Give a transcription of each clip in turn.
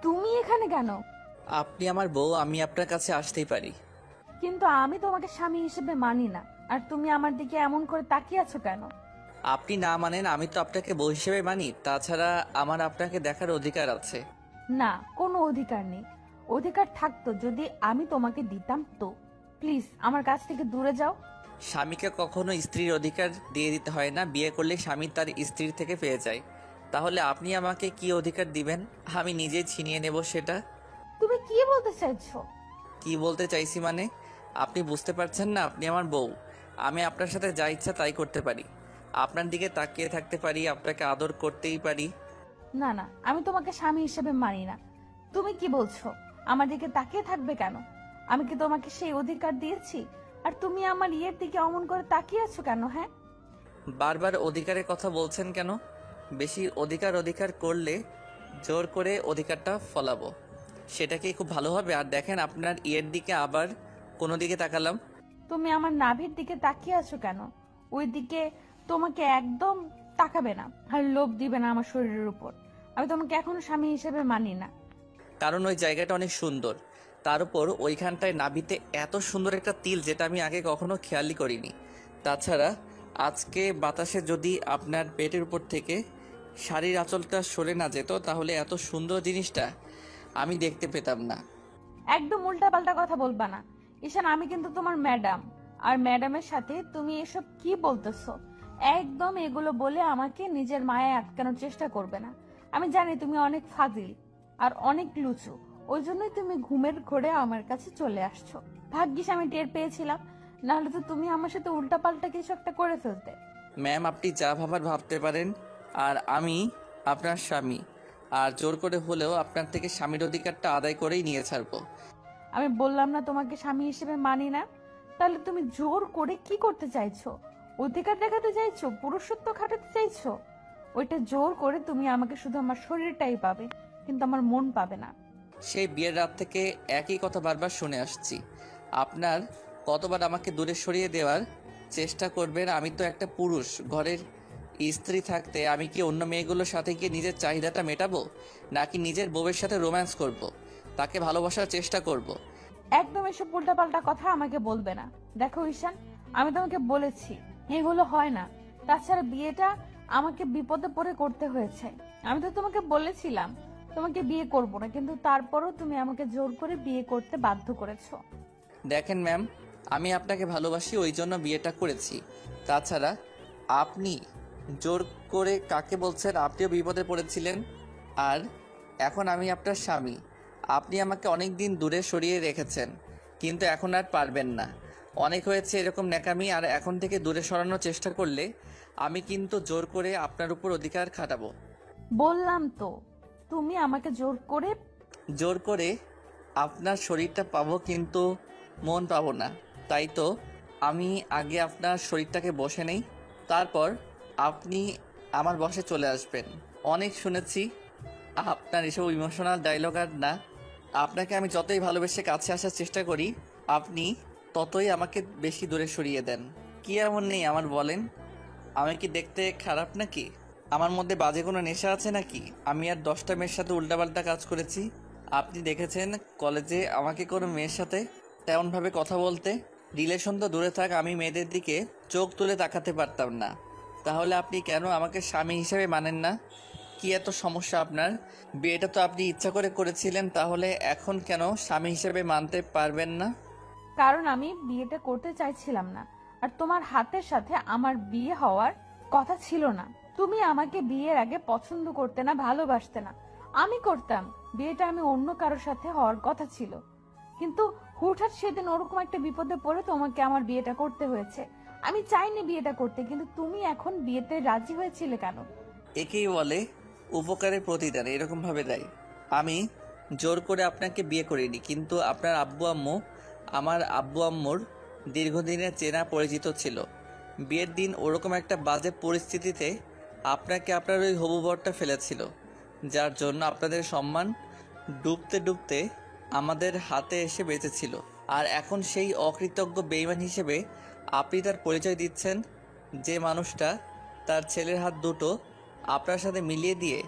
তুমি এখানে কেন? আপনি আমার বউ, আমি আপনার কাছে আসতেই পারি। কিন্তু আমি তোমাকে স্বামী হিসেবে মানি না। আর তুমি আমার দিকে এমন করে তাকিয়ে আছো কেন? আপনি না মানেন, আমি তো আপনাকে বউ হিসেবে মানি। তাছাড়া আমার আপনাকে দেখার অধিকার আছে। না, কোনো অধিকার নেই। অধিকার থাকতো যদি আমি তোমাকে দিতাম। তো প্লিজ আমার কাছ থেকে দূরে যাও। স্বামীকে কখনো স্ত্রীর অধিকার দিয়ে দিতে হয় না, বিয়ে করলে স্বামী তার স্ত্রীর থেকে পেয়ে যায়। তাহলে আপনি আমাকে কি অধিকার দিবেন? আমি নিজেই ছিনিয়ে নেব সেটা। তুমি কি বলতে চাইছো? কি বলতে চাইছি মানে? আপনি বুঝতে পারছেন না? আপনি আমার বউ। আমি আপনার সাথে যা ইচ্ছা তাই করতে পারি। আপনার দিকে তাকিয়ে থাকতে পারি, আপনাকে আদর করতেই পারি। না না, আমি তোমাকে স্বামী হিসেবে মানি না। তুমি কি বলছো? আমার দিকে তাকিয়ে থাকবে কেন? আমি কি তোমাকে সেই অধিকার দিয়েছি? আর তুমি আমার ইয়ের দিকে অমন করে তাকিয়ে আছো কেন? হ্যাঁ, বারবার অধিকারের কথা বলছেন কেন? বেশি অধিকার অধিকার করলে জোর করে অধিকারটা ফলাবো, সেটা কি খুব ভালো হবে? আর দেখেন, আপনার ইয়ের দিকে আবার কোনো দিকে তাকালাম। তুমি আমার নাভির দিকে তাকিয়ে আছো কেন? ওই দিকে তোমাকে একদম তাকাবে না আর লোভ দিবে না আমার শরীরের উপর। আমি তোমাকে এখনো স্বামী হিসেবে মানি না। কারণ ওই জায়গাটা অনেক সুন্দর। তার উপর ওইখানটায় নাভিতে এত সুন্দর একটা তিল, যেটা আমি আগে কখনো খেয়ালই করিনি। তাছাড়া আজকে বাতাসে যদি আপনার পেটের উপর থেকে শাড়ির আঁচলটা সরে না যেত, তাহলে এত সুন্দর জিনিসটা আমি দেখতে পেতাম না। একদম উল্টা পাল্টা কথা বলবা না ঈশান। আমি কিন্তু তোমার ম্যাডাম। আর ম্যাডামের সাথে তুমি এসব কি বলতেছো? একদম এগুলো বলে আমাকে নিজের মায়ায় আটকানোর চেষ্টা করবে না। আমি জানি তুমি অনেক ফাজিল আর অনেক লুচু। ওই জন্যই তুমি ঘুমের ঘোরে আমার কাছে চলে আসছো। ভাগ্যিস আমি টের পেয়েছিলাম, নাহলে তো তুমি আমার সাথে উল্টা পাল্টা কিছু একটা করে ফেলতে। ম্যাম, আপনি যা ভাবার ভাবতে পারেন। আর আমি আপনার স্বামী। আর জোর করে হলেও আপনার থেকে স্বামীর অধিকারটা আদায় করেই নিয়ে ছাড়বো। আমি বললাম না তোমাকে স্বামী হিসেবে মানি না? তাহলে তুমি জোর করে কি করতে চাইছো? অধিকার দেখাতে চাইছো? পুরুষত্ব খাটাতে চাইছো? ওইটা জোর করে তুমি আমাকে শুধু আমার শরীরটাই পাবে, কিন্তু আমার মন পাবে না। সেই বিয়ের রাত থেকে একই কথা বারবার শুনে আসছি। আপনার কতবার আমাকে দূরে সরিয়ে দেওয়ার চেষ্টা করবেন? আমি তো একটা পুরুষ, ঘরের স্ত্রী থাকতে আমি কি অন্য মেয়েগুলোর সাথে গিয়ে নিজের চাহিদাটা মেটাবো, নাকি নিজের বউয়ের সাথে রোম্যান্স করব, তাকে ভালোবাসার চেষ্টা করব? একদম এসব উল্টাপাল্টা কথা আমাকে বলবে না। দেখো ঈশান, আমি তোমাকে বলেছি এগুলো হয় না। তাছাড়া বিয়েটা আমাকে বিপদে পড়ে করতে হয়েছে। আমি তো তোমাকে বলেছিলাম তোমাকে বিয়ে করব না, কিন্তু তারপরও তুমি আমাকে জোর করে বিয়ে করতে বাধ্য করেছো। দেখেন ম্যাম, আমি আপনাকে ভালোবাসি, ওই জন্য বিয়েটা করেছি। তাছাড়া আপনি জোর করে কাকে বলছেন? আপনিও বিপদে পড়েছিলেন। আর এখন আমি আপনার স্বামী। আপনি আমাকে অনেক দিন দূরে সরিয়ে রেখেছেন, কিন্তু এখন আর পারবেন না। অনেক হয়েছে এরকম ন্যাকামি। আর এখন থেকে দূরে সরানোর চেষ্টা করলে আমি কিন্তু জোর করে আপনার উপর অধিকার খাটাবো। বললাম তো, তুমি আমাকে জোর করে আপনার শরীরটা পাবো, কিন্তু মন পাবো না। তাই তো আমি আগে আপনার শরীরটাকে বসে নেই, তারপর আপনি আমার বসে চলে আসবেন। অনেক শুনেছি আপনার এসব ইমোশনাল ডায়লগ। আর না, আপনাকে আমি যতই ভালোবেসে কাছে আসার চেষ্টা করি, আপনি ততই আমাকে বেশি দূরে সরিয়ে দেন। কি এমন নেই আমার, বলেন? আমি কি দেখতে খারাপ নাকি? আমার মধ্যে বাজে কোনো নেশা আছে নাকি? আমি আর 10টা মেয়ের সাথে উল্টাপাল্টা কাজ করেছি। আপনি দেখেছেন কলেজে আমাকে কোনো মেয়ের সাথে তেমনভাবে কথা বলতে? রিলেশন তো দূরে থাক, আমি মেয়েদের দিকে চোখ তুলে তাকাতে পারতাম না। তাহলে আপনি কেন আমাকে স্বামী হিসেবে মানেন না? কি এত সমস্যা আপনার? বিয়েটা তো আপনি ইচ্ছা করে করেছিলেন, তাহলে এখন কেন স্বামী হিসেবে মানতে পারবেন না? কারণ আমি বিয়েটা করতে চাইছিলাম না। আর তোমার হাতের সাথে আমার বিয়ে হওয়ার কথা ছিল না। তুমি আমাকে বিয়ের আগে পছন্দ করতে না, ভালোবাসতে না। আমি করতাম বিয়েটা, আমি অন্য কারোর সাথে হওয়ার কথা ছিল। কিন্তু হুটহাট সেদিন ওরকম একটা বিপদে পড়ে তোমাকে আমার বিয়েটা করতে হয়েছে। আমি চাইনি বিয়েটা করতে, কিন্তু তুমি এখন বিয়েতে রাজি হয়েছিলে কেন? একেই বলে উপকারের প্রতিদান, এরকম ভাবে দেয়। আমি জোর করে আপনাকে বিয়ে করিনি, কিন্তু আপনার আব্বু আম্মু আমার আব্বু আম্মুর দীর্ঘদিনের চেনা পরিচিত ছিল। বিয়ের দিন ওরকম একটা বাজে পরিস্থিতিতে আপনাকে আপনার ওই হবু বরটা ফেলেছিল, যার জন্য আপনাদের সম্মান ডুবতে ডুবতে আমাদের হাতে এসে বেঁচেছিল। আর এখন সেই অকৃতজ্ঞ বেঈমান হিসেবে আপনি তার পরিচয় দিচ্ছেন, যে মানুষটা তার ছেলের হাত দুটো আপনার সাথে মিলিয়ে দিয়ে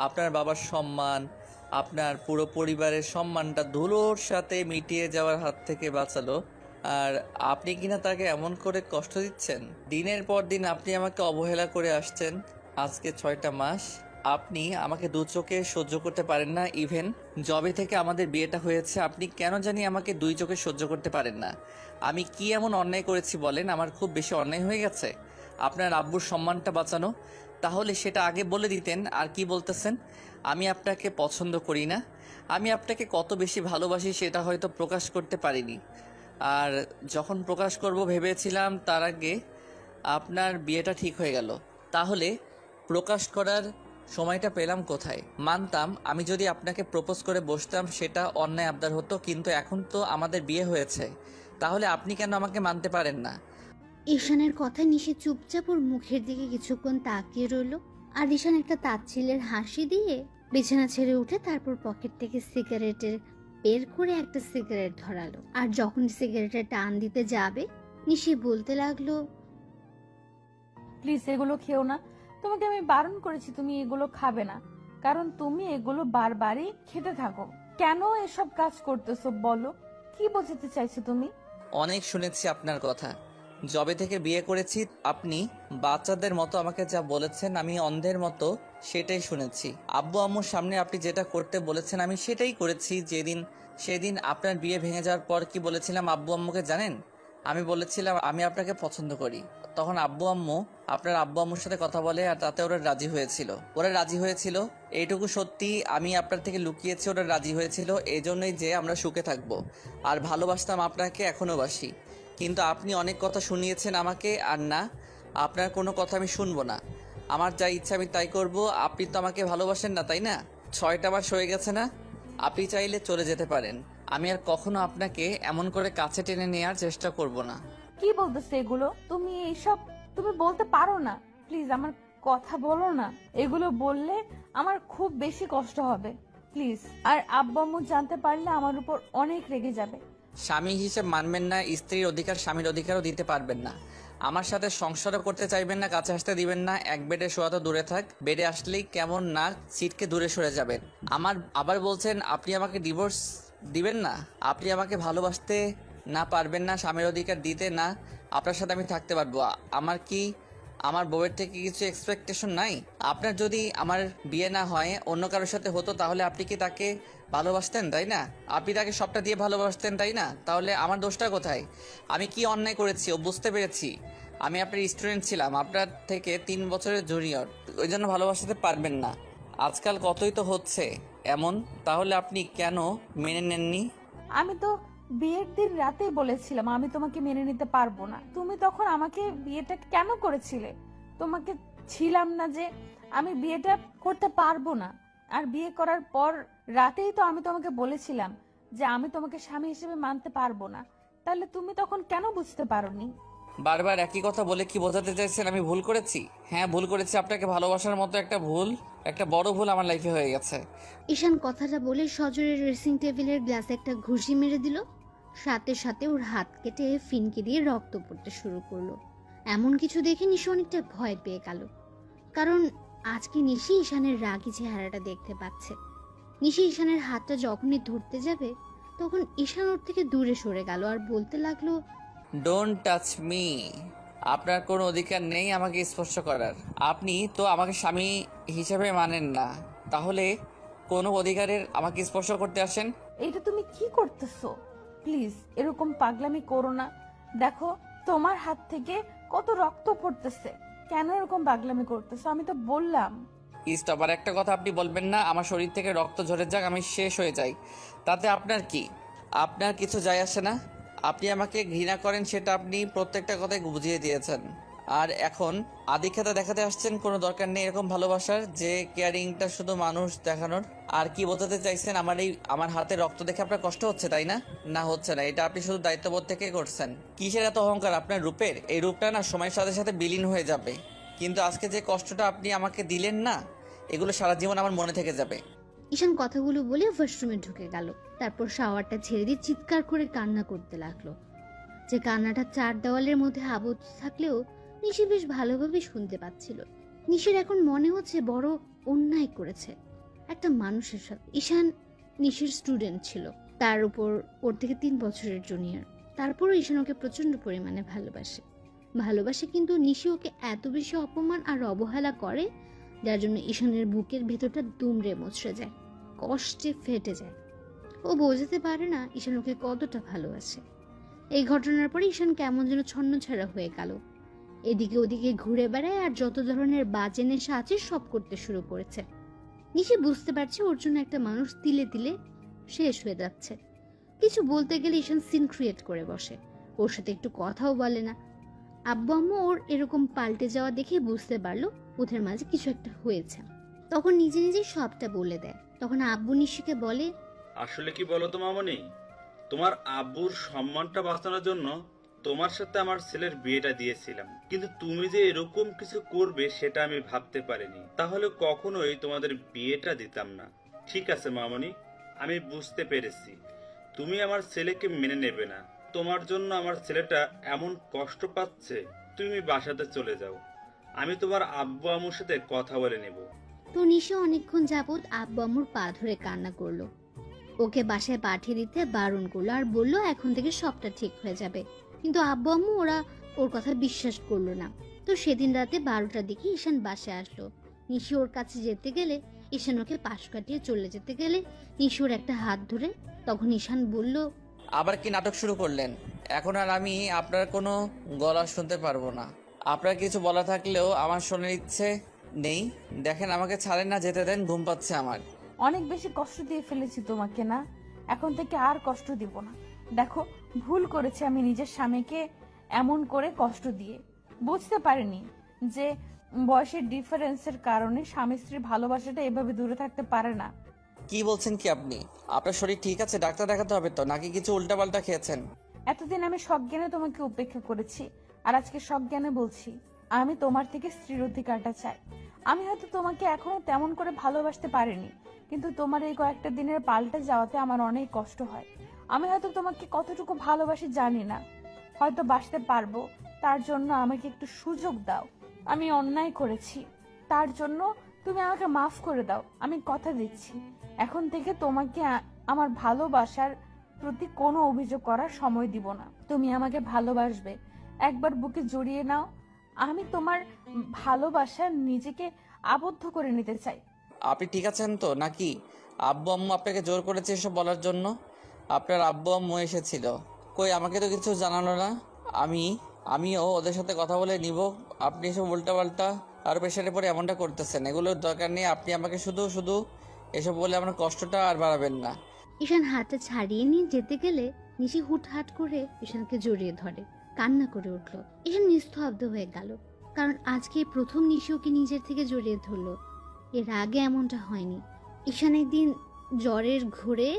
আপনার বাবার সম্মান, আপনার পুরো পরিবারের সম্মানটা ধুলোর সাথে মিটিয়ে যাওয়ার হাত থেকে বাঁচালো, আর আপনি কিনা তাকে এমন করে কষ্ট দিচ্ছেন। দিনের পর দিন আপনি আমাকে অবহেলা করে আসছেন। আজকে 6টা মাস আপনি আমাকে দু চোখে সহ্য করতে পারেন না। ইভেন জবে থেকে আমাদের বিয়েটা হয়েছে আপনি কেন জানি আমাকে দুই চোখে সহ্য করতে পারেন না। আমি কি এমন অন্যায় করেছি বলেন? আমার খুব বেশি অন্যায় হয়ে গেছে আপনার আব্বুর সম্মানটা বাঁচানো? তাহলে সেটা আগে বলে দিতেন। আর কি বলতেছেন আমি আপনাকে পছন্দ করি না? আমি আপনাকে কত বেশি ভালোবাসি সেটা হয়তো প্রকাশ করতে পারিনি, আর যখন প্রকাশ করব ভেবেছিলাম তার আগে আপনার বিয়েটা ঠিক হয়ে গেল। তাহলে প্রকাশ করার সময়টা পেলাম কোথায়? মানতাম আমি যদি আপনাকে প্রপোজ করে বসতাম সেটা অন্যায় আবদার হতো, কিন্তু এখন তো আমাদের বিয়ে হয়েছে, তাহলে আপনি কেন আমাকে মানতে পারেন না? ঈশানের কথায় নিশি চুপচাপ ওর মুখের দিকে কিছুক্ষণ তাকিয়ে রইল। আর ঈশান একটা তাচ্ছিলের হাসি দিয়ে বিছানা ছেড়ে উঠে তারপর পকেট থেকে সিগারেটের বের করে একটা সিগারেট ধরালো। আর যখন সিগারেটের টান দিতে যাবে নিশি বলতে লাগলো, প্লিজ এগুলো খেও না। তোমাকে আমি বারণ করেছি তুমি এগুলো খাবে না, কারণ তুমি এগুলো বারবারই খেতে থাকো। কেন এসব কাজ করতেছো বলো? কি বোঝাতে চাইছো তুমি? অনেক শুনেছি আপনার কথা। জবে থেকে বিয়ে করেছি আপনি বাচ্চাদের মতো আমাকে যা বলেছেন আমি অন্ধের মতো সেটাই শুনেছি। আব্বু আম্মুর সামনে আপনি যেটা করতে বলেছেন আমি সেটাই করেছি। সেদিন আপনার বিয়ে ভেঙে যাওয়ার পর কি বলেছিলাম আব্বু আম্মুকে জানেন? আমি বলেছিলাম আমি আপনাকে পছন্দ করি। তখন আপনার আব্বু আম্মুর সাথে কথা বলে আর তাতে ওরা রাজি হয়েছিল। এইটুকু সত্যি, আমি আপনার থেকে লুকিয়েছি ওরা রাজি হয়েছিল এজন্যই যে আমরা সুখে থাকবো। আর ভালোবাসতাম আপনাকে, এখনো বাসি। কিন্তু আপনি অনেক কথা শুনিয়েছেন আমাকে, আর না, আপনার কোনো কথা আমি শুনবো না। আমার যা ইচ্ছা আমি তাই করব। আপনি তো আমাকে ভালোবাসেন না, তাই না? 6টা মাস হয়ে গেছে না? আপনি চাইলে চলে যেতে পারেন। আমি আর কখনো আপনাকে এমন করে কাছে টেনে নেওয়ার চেষ্টা করব না। কি বলতেছে এগুলো? তুমি এইসব তুমি বলতে পারো না? প্লিজ আমার কথা বলো না। এগুলো বললে আমার খুব বেশি কষ্ট হবে, প্লিজ। আর আব্বা আম্মু জানতে পারলে আমার উপর অনেক রেগে যাবে। স্বামী হিসেব মানবেন না, স্ত্রীর অধিকার স্বামীর অধিকারও দিতে পারবেন না। আমার সাথে সংসারও করতে চাইবেন না, কাছে আসতে দিবেন না। এক বেডে শোয়া তো দূরে থাক, বেডে আসলেই কেমন নাক ছিটকে দূরে সরে যাবেন। আবার বলছেন আপনি আমাকে ডিভোর্স দিবেন না? আপনি আমাকে ভালোবাসতে না পারবেন না, স্বামীর অধিকার দিতে না। আপনার সাথে আমি থাকতে পারবো। আমার কি আমার বউয়ের থেকে কিছু এক্সপেকটেশন নাই? আপনার যদি আমার বিয়ে না হয় অন্য কারোর সাথে হতো তাহলে আপনি কি তাকে ভালোবাসতেন, তাই না? আপনি তাকে সবটা দিয়ে ভালোবাসতেন, তাই না? তাহলে আমার দোষটা কোথায়? আমি কি অন্যায় করেছি ও বুঝতে পেরেছি। আমি আপনার স্টুডেন্ট ছিলাম, আপনার থেকে 3 বছরের জুনিয়র, ওই জন্য ভালোবাসাতে পারবেন না। আজকাল কতই তো হচ্ছে এমন, তাহলে আপনি কেন মেনে নেননি? আমি তো বিয়ের দিন রাতেই বলেছিলাম আমি তোমাকে মেনে নিতে পারবো না। তুমি তখন আমাকে বিয়েটা কেন করেছিলে? তোমাকে ছিলাম না যে আমি বিয়েটা করতে পারবো না। আর বিয়ে করার পর রাতেই তো আমি তোমাকে বলেছিলাম যে আমি তোমাকে স্বামী হিসেবে মানতে পারবো না। তাহলে তুমি তখন কেন বুঝতে পারোনি? বারবার একই কথা বলে কি বোঝাতে চাইছেন আমি ভুল করেছি? হ্যাঁ, ভুল করেছি। আপনাকে ভালোবাসার মতো একটা বড় ভুল আমার লাইফে হয়ে গেছে। ঈশান কথাটা বলে সজোরে ড্রেসিং টেবিলের গ্লাসে একটা ঘুষি মেরে দিল। সাথে সাথে ওর হাত কেটে ফিনকে দিয়ে রক্ত পড়তে শুরু করলো। এমন কিছু দেখে নিশি অনেকটা ভয় পেয়ে গেল, কারণ আজকে নিশি ঈশানের রাগী চেহারাটা দেখতে পাচ্ছে। নিশি ঈশানের হাতটা যখনই ধরতে যাবে তখন ঈশান ওর থেকে দূরে সরে গেল আর বলতে লাগলো, ডোন্ট টাচ মি। আপনার কোনো অধিকার নেই আমাকে স্পর্শ করার। আপনি তো আমাকে স্বামী হিসেবে মানেন না, তাহলে কোনো অধিকারের আমাকে স্পর্শ করতে আসেন? এটা তুমি কি করতেছো? প্লিজ এরকম পাগলামি করো না। দেখো তোমার হাত থেকে কত রক্ত পড়তেছে। কেন এরকম পাগলামি করতেছো? আমি তো বললাম। স্টপ। আর একটা কথা আপনি বলবেন না। আমার শরীর থেকে রক্ত ঝরে যাক, আমি শেষ হয়ে যাই, তাতে আপনার কি? আপনার কিছু যায় আসে না। আপনি আমাকে ঘৃণা করেন সেটা আপনি প্রত্যেকটা কথায় বুঝিয়ে দিয়েছেন, আর এখন আদিক্ষেতা দেখাতে আসছেন। কোনো দরকার নেই এরকম ভালোবাসার, যে কেয়ারিংটা শুধু মানুষ দেখানোর। আর কি বোঝাতে চাইছেন? আমার হাতে রক্ত দেখে আপনার কষ্ট হচ্ছে, তাই না? না, হচ্ছে না। এটা আপনি শুধু দায়িত্ববোধ থেকে করছেন। কিসের এত অহংকার আপনার রূপের? এই রূপটা না সময়ের সাথে সাথে বিলীন হয়ে যাবে, কিন্তু আজকে যে কষ্টটা আপনি আমাকে দিলেন না, এগুলো সারা জীবন আমার মনে থেকে যাবে। ঈশান কথাগুলো বলে ওয়াশরুমে ঢুকে গেল। তারপর শাওয়ারটা ছেড়ে দিয়ে চিৎকার করে কান্না করতে লাগলো। যে কান্নাটা 4 দেওয়ালের মধ্যে আবদ্ধ থাকলেও নিশি বেশ ভালোভাবে শুনতে পাচ্ছিল। নিশির এখন মনে হচ্ছে বড় অন্যায় করেছে। একটা মানুষের সাথে। ঈশান নিশির স্টুডেন্ট ছিল, তার উপর ওর থেকে 3 বছরের জুনিয়র। তারপরও ঈশান ওকে প্রচন্ড পরিমাণে ভালোবাসে, কিন্তু নিশি ওকে এত বেশি অপমান আর অবহেলা করে, যার জন্য ঈশানের বুকের ভেতরটা দুমড়ে মুচড়ে যায়, কষ্টে ফেটে যায়। ও বোঝাতে পারে না ঈশান ওকে কতটা ভালোবাসে। এই ঘটনার পরে ঈশান কেমন যেন ছন্নছাড়া হয়ে গেল, এদিকে ওদিকে ঘুরে বেড়ায় আর যত ধরনের বাজে নেশা আছে সব করতে শুরু করেছে। নিশি বুঝতে পারছে ওর জন্য একটা মানুষ তিলে তিলে শেষ হয়ে যাচ্ছে। কিছু বলতে গেলে ঈশান সিন ক্রিয়েট করে বসে, ওর সাথে একটু কথাও বলে না। আব্বু আম্মু ওর এরকম পাল্টে যাওয়া দেখে বুঝতে পারলো ওদের মাঝে কিছু একটা হয়েছে। তখন নিজে নিজেই সবটা বলে দেয়। তখন আব্বু নিশিকে বলে, আসলে কি বলো তো মামনি, তোমার আব্বুর সম্মানটা বাঁচানোর জন্য তোমার সাথে আমার ছেলের বিয়েটা দিয়েছিলাম, কিন্তু তুমি যে এরকম কিছু করবে সেটা আমি ভাবতে পারিনি। তাহলে কখনোই তোমাদের বিয়েটা দিতাম না। ঠিক আছে মামনি, আমি বুঝতে পেরেছি তুমি আমার ছেলেকে মেনে নেবে না। তোমার জন্য আমার ছেলেটা এমন কষ্ট পাচ্ছে, তুমি বাসাতে চলে যাও, আমি তোমার আব্বু আম্মুর সাথে কথা বলে নেব। তো নিশি অনেকক্ষণ যাবৎ আব্বু আম্মুর পা ধরে কান্না করলো, ওকে বাসায় পাঠিয়ে দিতে বারণ করলো আর বলল এখন থেকে সবটা ঠিক হয়ে যাবে। কিন্তু আব্বু আম্মু ওরা ওর কথা বিশ্বাস করলো না। তো সেদিন রাতে 12টার দিকে ঈশান বাসায় আসলো। নিশি ওর কাছে যেতে গেলে, ঈশান ওকে পাশ কাটিয়ে চলে যেতে গেলে নিশি ওর একটা হাত ধরে। তখন ঈশান বলল, আবার কি নাটক শুরু করলেন? এখন আর আমি আপনার কোনো গলা শুনতে পারবো না। আপনার কিছু বলা থাকলেও আমার শোনার ইচ্ছে নেই। দেখেন, আমাকে ছাড়েন না, যেতে দেন, ঘুম পাচ্ছে আমার। অনেক বেশি কষ্ট দিয়ে ফেলেছি তোমাকে না, এখন থেকে আর কষ্ট দিব না। দেখো, ভুল করেছি আমি নিজের স্বামীকে এমন করে কষ্ট দিয়ে। বুঝতে পারিনি যে বয়সের ডিফারেন্সের কারণে স্বামী স্ত্রীর ভালোবাসাটা এভাবে দূরে থাকতে পারে না। কি বলছেন কি আপনি? আপনার শরীর ঠিক আছে? ডাক্তার দেখাতে হবে তো, নাকি কিছু উল্টাপাল্টা খেয়েছেন? এতদিন আমি সজ্ঞানে তোমাকে উপেক্ষা করেছি, আর আজকে সজ্ঞানে বলছি আমি তোমার থেকে স্ত্রীর অধিকারটা চাই। আমি হয়তো তোমাকে এখনো তেমন করে ভালোবাসতে পারিনি, কিন্তু তোমার এই কয়েকটা দিনের পাল্টে যাওয়াতে আমার অনেক কষ্ট হয়। আমি হয়তো তোমাকে কতটুকু ভালোবাসি জানি না, হয়তো বাসতে পারবো। তার জন্য আমাকে একটু সুযোগ দাও। আমি অন্যায় করেছি, তার জন্য তুমি আমাকে মাফ করে দাও। আমি কথা দিচ্ছি, এখন থেকে তোমাকে আমার ভালোবাসার প্রতি কোনো অভিযোগ করার সময় দিব না। তুমি আমাকে ভালোবাসবে, একবার বুকে জড়িয়ে নাও। আমি তোমার ভালোবাসার নিজেকে আবদ্ধ করে নিতে চাই। আপনি ঠিক আছেন তো, নাকি আব্বু আম্মু আপনাকে জোর করেছে এসব বলার জন্য? আপনার আব্বু আম্মু এসেছিল, কই আমাকে তো কিছু জানালো না। আমিও ওদের সাথে কথা বলে নিব। আপনি এসব উল্টাপাল্টা আর প্রেশারে পরে এমনটা করতেছেন, এগুলোর দরকার নেই। আপনি আমাকে শুধু শুধু এসব বলে আমার কষ্টটা আর বাড়াবেন না। ঈশান হাতটা ছাড়িয়ে নিয়ে যেতে গেলে নিশি হুটহাট করে ঈশানকে জড়িয়ে ধরে, কান্না করে উঠল। ঈশান নিস্তব্ধ হয়ে গেল, কারণ আজকে প্রথম নিশি ওকে নিজের থেকে জড়িয়ে ধরলো। এর আগে এমনটা হয়নি। ঈশান একদিন জ্বরের ঘোরে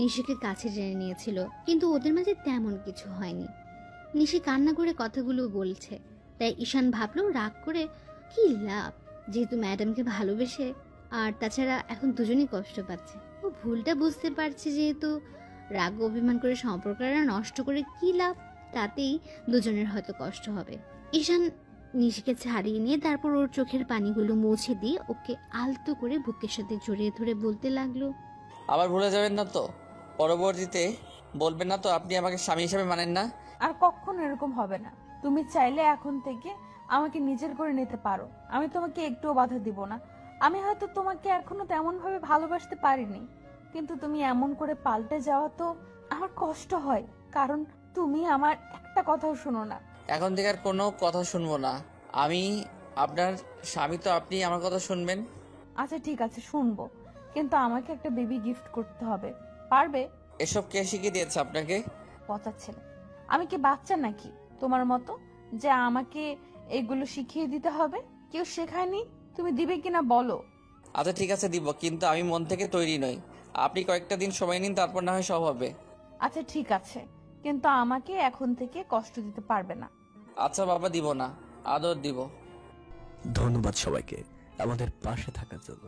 নিশিকে কাছে টেনে নিয়েছিল, কিন্তু ওদের মাঝে তেমন কিছু হয়নি। নিশি কান্না করে কথাগুলো বলছে, তাই ঈশান ভাবলো রাগ করে কি লাভ, যেহেতু ম্যাডামকে ভালোবেসে, আর তাছাড়া এখন দুজনেই কষ্ট পাচ্ছে। ও ভুলটা বুঝতে পারছে, যেহেতু রাগ অভিমান করে সম্পর্কটা নষ্ট করে কি লাভ, তাতেই দুজনের হয়তো কষ্ট হবে। ঈশান নিশিকে ছাড়িয়ে নিয়ে তারপর ওর চোখের পানিগুলো মুছে দিয়ে ওকে আলতো করে বুকের সাথে জড়িয়ে ধরে বলতে লাগলো, আবার ভুলে যাবেন না তো? পরবর্তীতে বলবেন না তো আপনি আমাকে স্বামী হিসেবে মানেন না? আর কখনো এরকম হবে না। তুমি চাইলে এখন থেকে আমাকে নিজের করে নিতে পারো, আমি তোমাকে একটুও বাধা দিব না। আমি হয়তো তোমাকে এখনো তেমন ভাবে ভালোবাসতে পারিনি, কিন্তু তুমি এমন করে পাল্টে যাওয়া তো আমার কষ্ট হয়, কারণ তুমি আমার একটা কথাও শোনো না। এখন থেকে আর কোনো কথা শুনবো না। আমি আপনার স্বামী, তো আপনি আমার কথা শুনবেন। আচ্ছা ঠিক আছে, শুনবো, কিন্তু আমাকে একটা বেবি গিফট করতে হবে, পারবে? এসব কে শিখিয়ে দিয়েছে আপনাকে? পচা ছেলে, আমি কি বাচ্চা নাকি তোমার মতো যে আমাকে এগুলো শিখিয়ে দিতে হবে? কেউ শেখায়নি, তুমি দিবে কিনা বলো। আচ্ছা ঠিক আছে, দিব, কিন্তু আমি মন থেকে তৈরি নই। আপনি কয়েকটা দিন সময় নিন, তারপর না হয় সব হবে। আচ্ছা ঠিক আছে, কিন্তু আমাকে এখন থেকে কষ্ট দিতে পারবে না। আচ্ছা বাবা, দিব না, আদর দিব। ধন্যবাদ সবাইকে আমাদের পাশে থাকার জন্য।